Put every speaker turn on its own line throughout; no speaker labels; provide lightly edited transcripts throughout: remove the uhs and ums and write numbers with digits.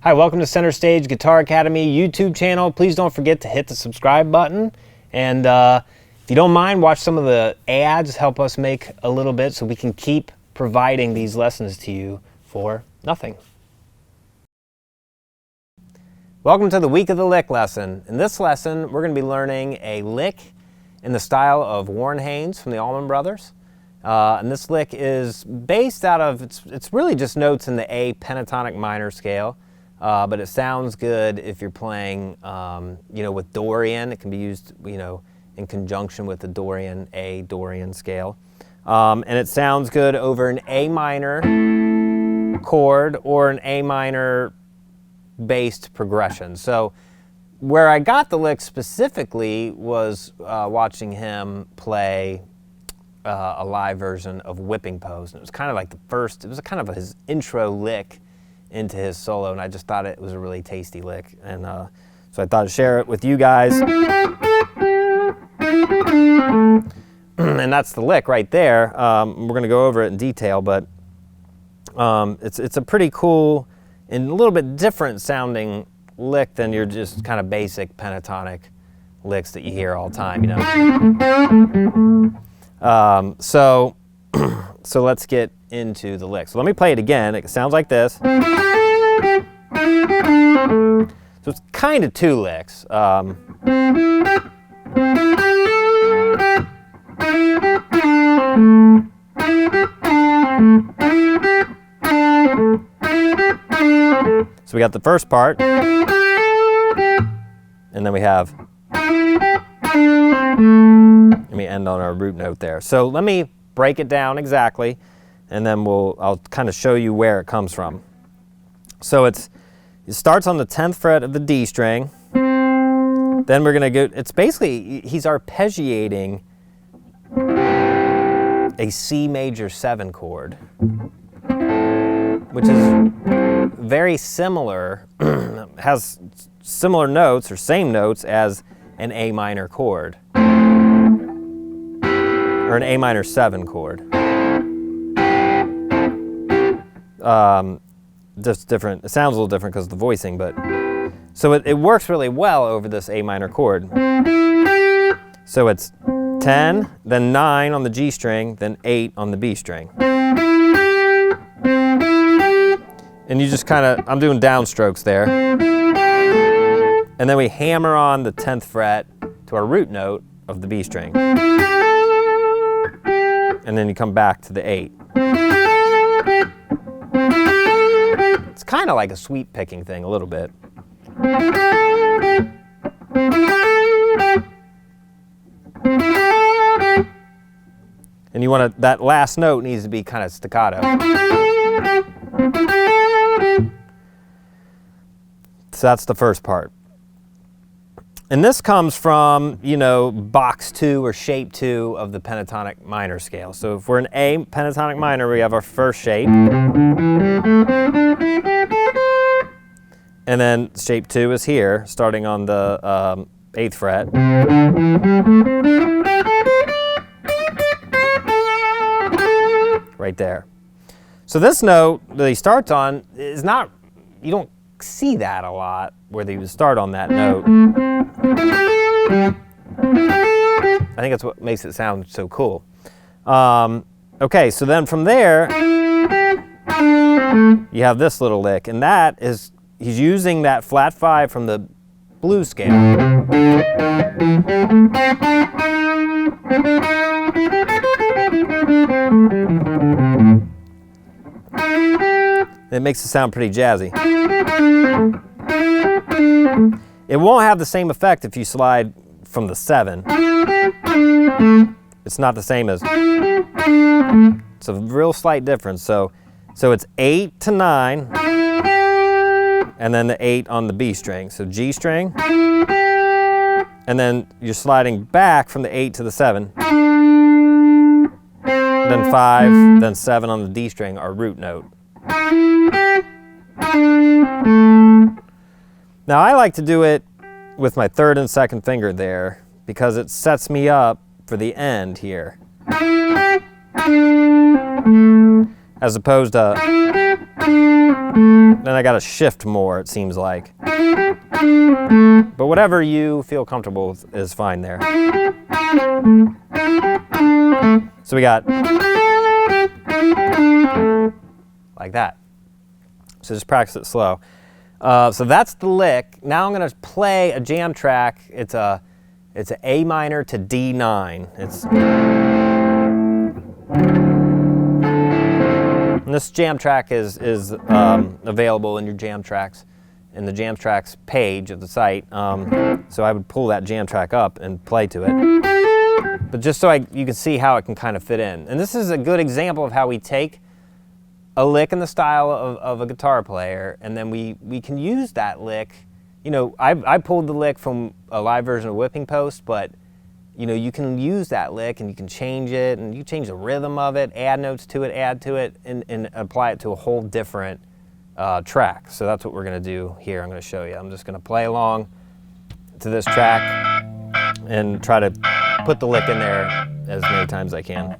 Hi, welcome to Center Stage Guitar Academy YouTube channel. Please don't forget to hit the subscribe button. And if you don't mind, watch some of the ads, help us make a little bit so we can keep providing these lessons to you for nothing. Welcome to the Week of the Lick lesson. In this lesson, we're going to be learning a lick in the style of Warren Haynes from the Allman Brothers. And this lick is based out of, it's really just notes in the A pentatonic minor scale. But it sounds good if you're playing, with Dorian. It can be used, in conjunction with the Dorian scale. And it sounds good over an A minor chord or an A minor based progression. So where I got the lick specifically was watching him play a live version of Whipping Pose. And it was kind of like it was kind of his intro lick into his solo, and I just thought it was a really tasty lick, and so I thought I'd share it with you guys. And that's the lick right there. We're going to go over it in detail, but it's a pretty cool and a little bit different sounding lick than your just kind of basic pentatonic licks that you hear all the time, So let's get into the lick. So let me play it again. It sounds like this. So it's kind of two licks. So we got the first part, and then we have, and we end on our root note there. So let me break it down exactly, and then I'll kind of show you where it comes from. So it starts on the 10th fret of the D string. Then we're going to go, it's basically, he's arpeggiating a C major 7 chord, which is very similar, has similar notes or same notes as an A minor chord, or an A minor 7 chord. Just different, it sounds a little different because of the voicing, but so it works really well over this A minor chord. So it's 10, then 9 on the G string, then 8 on the B string. And you just kind of, I'm doing downstrokes there. And then we hammer on the 10th fret to our root note of the B string. And then you come back to the 8. It's kind of like a sweep picking thing a little bit. And you want to, that last note needs to be kind of staccato. So that's the first part. And this comes from, box 2 or shape 2 of the pentatonic minor scale. So if we're in A pentatonic minor, we have our first shape. And then shape 2 is here, starting on the 8th fret. Right there. So this note that he starts on is not, you don't see that a lot, where he would start on that note. I think that's what makes it sound so cool. Okay, so then from there, you have this little lick, and that is, he's using that flat 5 from the blues scale. It makes it sound pretty jazzy. It won't have the same effect if you slide from the 7. It's not the same as, it's a real slight difference. So it's 8 to 9, and then the 8 on the B string. So G string, and then you're sliding back from the 8 to the 7. Then 5, then 7 on the D string, our root note. Now I like to do it with my 3rd and 2nd finger there because it sets me up for the end here. As opposed to Then I gotta shift more, it seems like. But whatever you feel comfortable with is fine there. So we got like that. So just practice it slow. So that's the lick. Now I'm gonna play a jam track. It's an A minor to D9. And this jam track is available in your jam tracks, in the jam tracks page of the site. So I would pull that jam track up and play to it. But just so you can see how it can kind of fit in. And this is a good example of how we take a lick in the style of a guitar player, and then we can use that lick. You know, I pulled the lick from a live version of Whipping Post, but you know, you can use that lick and you can change it, and you change the rhythm of it, add notes to it, add to it, and apply it to a whole different track. So that's what we're gonna do here. I'm gonna show you. I'm just gonna play along to this track and try to put the lick in there as many times as I can.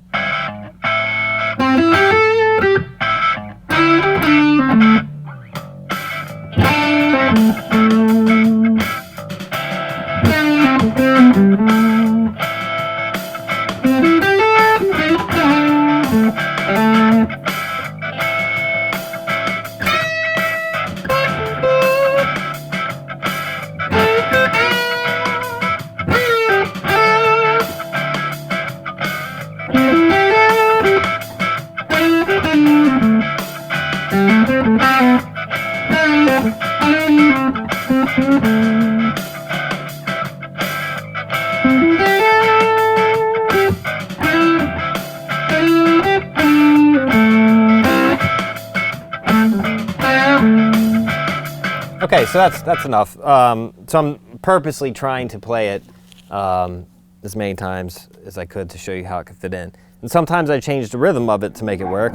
Okay, so that's enough. So I'm purposely trying to play it as many times as I could to show you how it could fit in. And sometimes I change the rhythm of it to make it work,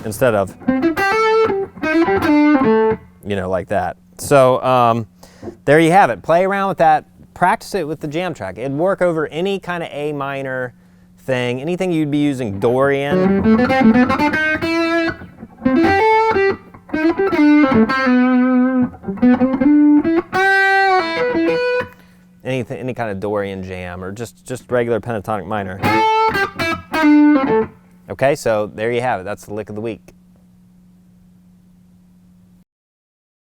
instead of, you know, like that. So there you have it. Play around with that. Practice it with the jam track. It'd work over any kind of A minor thing, anything you'd be using Dorian. Any kind of Dorian jam, or just regular pentatonic minor. Okay, so there you have it. That's the lick of the week.